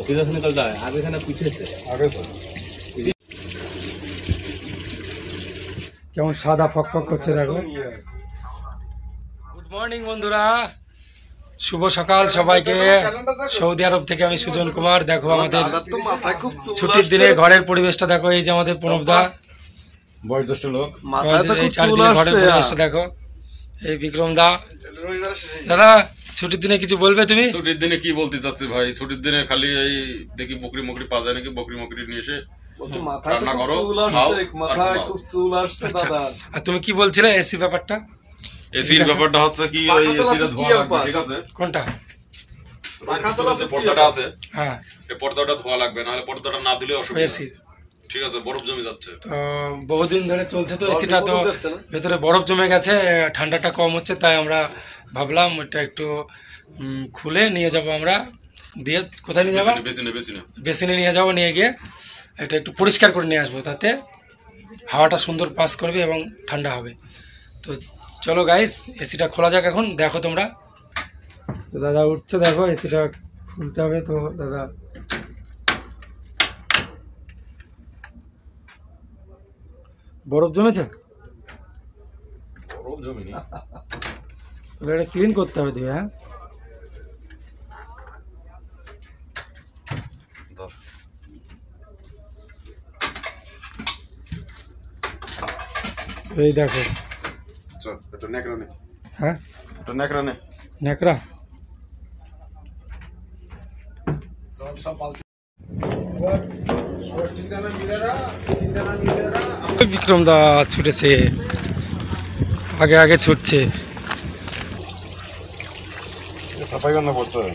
किधर से निकलता है? आगे से ना पीछे से? आगे से। কেমন সাদা ফকফক করছে দেখো। গুড মর্নিং বন্ধুরা, শুভ সকাল সবাইকে। সৌদি আরব থেকে আমি সুজন কুমার। দেখো আমাদের ছুটির দিনে ঘরের পরিবেশটা দেখো। এই যে আমাদের প্রণবদা, বয়োজ্যেষ্ঠ লোক, এই চারিদিকে ঘরের পরিবেশটা দেখো। এই বিক্রম দা। দাদা ছুটির দিনে কিছু বলবে তুমি? ছুটির দিনে কি বলতে চাচ্ছি ভাই, ছুটির দিনে খালি এই দেখি বকরি মকরি পাওয়া যায় নাকি, বকরি মকরি নিয়ে এসে রান্না করো, আর তুমি কি বলছিলে এসি ব্যাপারটা? এসির ব্যাপারটা হচ্ছে কি, ওই এসিটা ধোয়া লাগবে, ঠিক আছে? কোনটা? পর্দাটা আছে, হ্যাঁ এই পর্দাটা ধোয়া লাগবে, নাহলে পর্দাটা না দিলে অসুবিধা। এসি ঠিক আছে, বরফ জমে যাচ্ছে তো বহুদিন ধরে চলছে তো এসিটা, তো ভেতরে বরফ জমে গেছে, ঠান্ডাটা কম হচ্ছে, তাই আমরা ভাবলাম এটা একটু খুলে নিয়ে যাব আমরা। দিয়ে কোথায় নিয়ে যাবো? বেসিনে নিয়ে যাবো, নিয়ে গিয়ে এটা একটু পরিষ্কার করে নিয়ে আসবো, তাতে হাওয়াটা সুন্দর পাস করবে এবং ঠান্ডা হবে। তো চলো গাইস, এসিটা খোলা যাক এখন। দেখো তোমরা তো, দাদা উঠছে, দেখো এসিটা খুলতে হবে। তো দাদা বরফ জমেছে, বরফ জমেনি, তাহলে এটা ক্লিন করতে হবে দিয়ে। হ্যাঁ এই দেখো, হ্যাঁ ন্যাকড়া। বিক্রম দা ছুটেছে, আগে আগে ছুটছে। सफाई करना पड़ता है,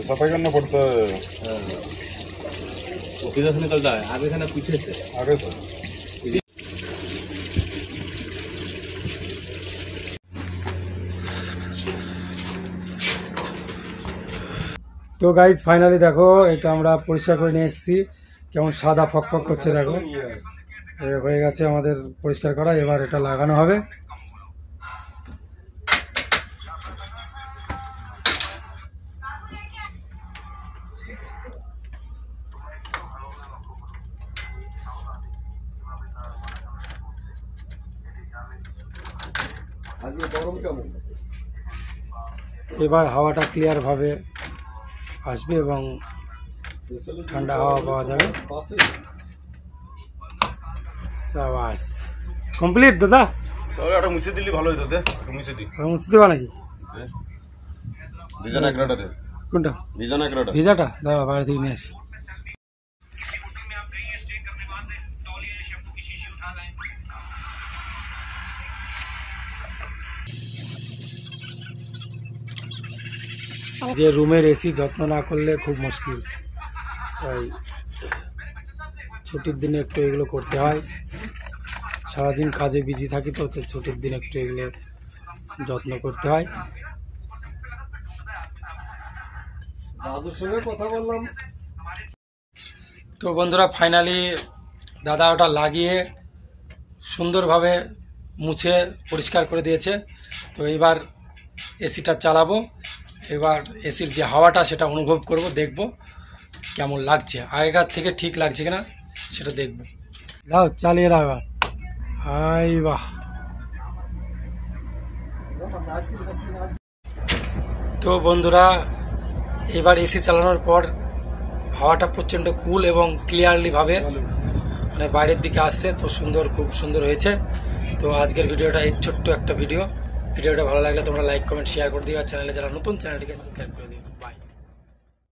सफाई करना पड़ता है। वो किधर से निकलता है? आगे से ना पीछे से? आगे से। তো গাইজ ফাইনালি দেখো, এটা আমরা পরিষ্কার করে নিয়ে এসেছি। কেমন সাদা ফকফক করছে দেখো। হয়ে গেছে আমাদের পরিষ্কার করা, এবার এটা লাগানো হবে। এবার হাওয়াটা ক্লিয়ার ভাবে আসবে এবং ঠান্ডা হাওয়া পাওয়া যাবে। সাবাস, কমপ্লিট দাদা। তাহলে ওটা মুছে দিলে ভালো হতো, মুছে দি। মুছে দেবা নাকি? ভিজা নাকড়াটা দে। কোনটা? ভিজা নাকড়াটা। ভিজাটা দাদা বাইরে থেকে নিয়ে আসি। যে রুমের এসি যত্ন না করলে খুব মুশকিল, তাই ছুটির দিনে একটু এগুলো করতে হয়। সারাদিন কাজে বিজি থাকি, তো ছুটির দিন একটু এগুলো যত্ন করতে হয়। দাদুর সঙ্গে কথা বললাম। তো বন্ধুরা ফাইনালি দাদা ওটা লাগিয়ে সুন্দরভাবে মুছে পরিষ্কার করে দিয়েছে। তো এবার এসিটা চালাবো, এবার এসির যে হাওয়াটা সেটা অনুভব করব, দেখব কেমন লাগছে, আগেকার থেকে ঠিক লাগছে কিনা সেটা দেখব। দাও চালিয়ে দাও এবার। হাই বাহ, তো বন্ধুরা এবার এসি চালানোর পর হাওয়াটা প্রচণ্ড কুল এবং ক্লিয়ারলি ভাবে মানে বাইরের দিকে আসছে। তো সুন্দর, খুব সুন্দর হয়েছে। তো আজকের ভিডিওটা এই ছোট্ট একটা ভিডিওটা ভালো লাগলে তোমরা লাইক কমেন্ট শেয়ার করে দিও, আর চ্যানেলে যারা নতুন চ্যানেলটিকে সাবস্ক্রাইব করে দিও। বাই।